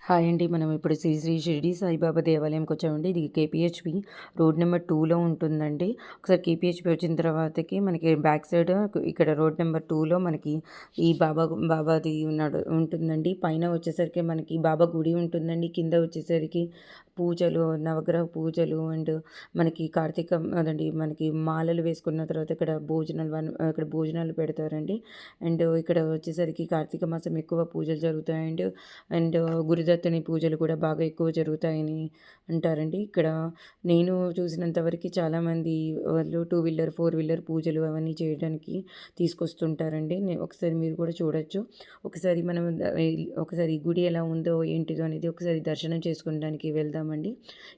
Hi అండి. మనం ఇప్పుడు శ్రీ శ్రీ షిరిడి సాయిబాబా దేవాలయంకి వచ్చామండి. ఇది కేపీహెచ్‌పి రోడ్ నెంబర్ 2లో ఉంటుందండి. ఒకసారి కేపీహెచ్‌పి వచ్చిన తర్వాతకి మనకి బ్యాక్ సైడ్ ఇక్కడ రోడ్ నెంబర్ 2లో మనకి ఈ బాబాది ఉంటుందండి. పైన వచ్చేసరికి మనకి బాబా గుడి ఉంటుందండి. కింద వచ్చేసరికి పూజలు, నవగ్రహ పూజలు అండ్ మనకి అదండి మనకి మాలలు వేసుకున్న తర్వాత ఇక్కడ ఇక్కడ భోజనాలు పెడతారండి. అండ్ ఇక్కడ వచ్చేసరికి కార్తీక మాసం ఎక్కువ పూజలు జరుగుతాయండి. అండ్ గురుదత్తుని పూజలు కూడా బాగా ఎక్కువ జరుగుతాయని అంటారండి. ఇక్కడ నేను చూసినంత వరకి చాలామంది వాళ్ళు 2 వీలర్, 4 వీలర్ పూజలు అవన్నీ చేయడానికి తీసుకొస్తుంటారండి. ఒకసారి మీరు కూడా చూడొచ్చు. ఒకసారి మనం ఒకసారి ఈ గుడి ఎలా ఉందో ఏంటిదో అనేది ఒకసారి దర్శనం చేసుకోవడానికి వెళ్దామండి.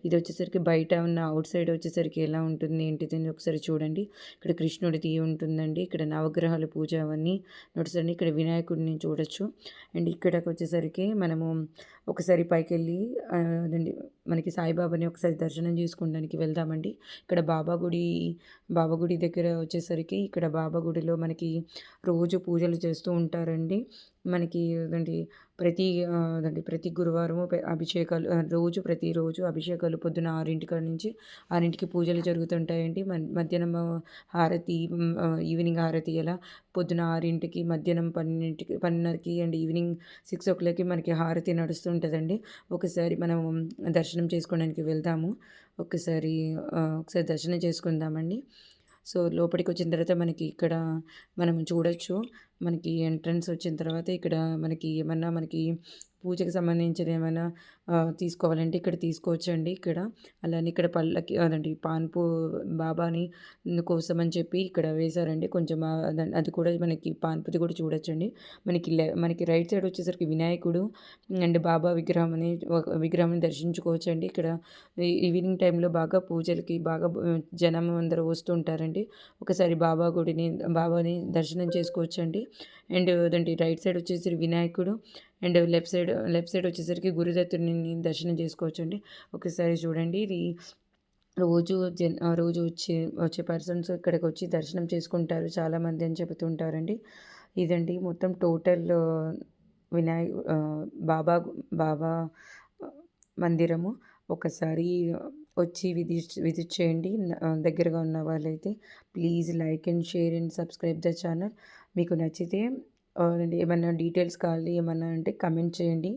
ఇది వచ్చేసరికి బయట ఉన్న అవుట్ సైడ్ వచ్చేసరికి ఎలా ఉంటుంది ఏంటిది అని ఒకసారి చూడండి. ఇక్కడ కృష్ణుడిది ఉంటుందండి. ఇక్కడ నవగ్రహాల పూజ అవన్నీ నడుస్తుంది. ఇక్కడ వినాయకుడిని చూడొచ్చు. అండ్ ఇక్కడికి వచ్చేసరికి మనము ఒకసారి పైకెళ్ళి అదండి మనకి సాయిబాబాని ఒకసారి దర్శనం చేసుకోవడానికి వెళ్దామండి. ఇక్కడ బాబా గుడి దగ్గర వచ్చేసరికి ఇక్కడ బాబా గుడిలో మనకి రోజు పూజలు చేస్తూ ఉంటారండి. మనకి ప్రతి గురువారము అభిషేకాలు ప్రతిరోజు అభిషేకాలు పొద్దున 6 కాడ నుంచి 6కి పూజలు జరుగుతుంటాయండి. మధ్యాహ్నం హారతి, ఈవినింగ్ హారతి అలా పొద్దున 6కి, మధ్యాహ్నం 12:30కి అండ్ ఈవినింగ్ 6 మనకి హారతి నడుస్తుంటుందండి. ఒకసారి మనం దర్శనం చేసుకోవడానికి వెళ్దాము. ఒకసారి దర్శనం చేసుకుందామండి. సో, లోపలికి వచ్చిన తర్వాత మనకి ఇక్కడ మనం చూడొచ్చు. మనకి ఎంట్రన్స్ వచ్చిన తర్వాత ఇక్కడ మనకి పూజకి సంబంధించిన ఏమైనా తీసుకోవాలంటే ఇక్కడ తీసుకోవచ్చండి. అలానే ఇక్కడ పళ్ళకి అదండి పాన్పు బాబాని కోసం అని చెప్పి ఇక్కడ వేశారండి. కొంచెం అది కూడా మనకి పాన్పుది కూడా చూడొచ్చండి. మనకి రైట్ సైడ్ వచ్చేసరికి వినాయకుడు అండ్ బాబా విగ్రహాన్ని దర్శించుకోవచ్చండి. ఇక్కడ ఈవినింగ్ టైంలో బాగా పూజలకి బాగా జనం అందరూ వస్తూ ఉంటారండి. ఒకసారి బాబాని దర్శనం చేసుకోవచ్చండి. అండ్ రైట్ సైడ్ వచ్చేసి వినాయకుడు అండ్ లెఫ్ట్ సైడ్ వచ్చేసరికి గురుదత్తుని దర్శనం చేసుకోవచ్చండి. ఒకసారి చూడండి. ఇది రోజు వచ్చే పర్సన్స్ ఇక్కడికి వచ్చి దర్శనం చేసుకుంటారు చాలామంది అని చెబుతుంటారండి. ఇదండి మొత్తం టోటల్ వినాయ బాబా బాబా మందిరము. ఒకసారి వచ్చి విజిట్ చేయండి. దగ్గరగా ఉన్న వాళ్ళైతే please like and share and subscribe the channel. మీకు నచ్చితే ఏమన్నా డీటెయిల్స్ కావాలి ఏమన్నా అంటే కమెంట్ చేయండి.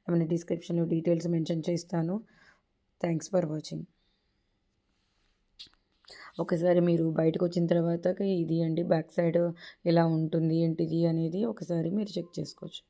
ఏమైనా డిస్క్రిప్షన్లో డీటెయిల్స్ మెన్షన్ చేస్తాను. Thanks for watching. ఒకసారి మీరు బయటకు వచ్చిన తర్వాత ఇది అండి బ్యాక్ సైడ్ ఎలా ఉంటుంది ఏంటిది అనేది ఒకసారి మీరు చెక్ చేసుకోవచ్చు.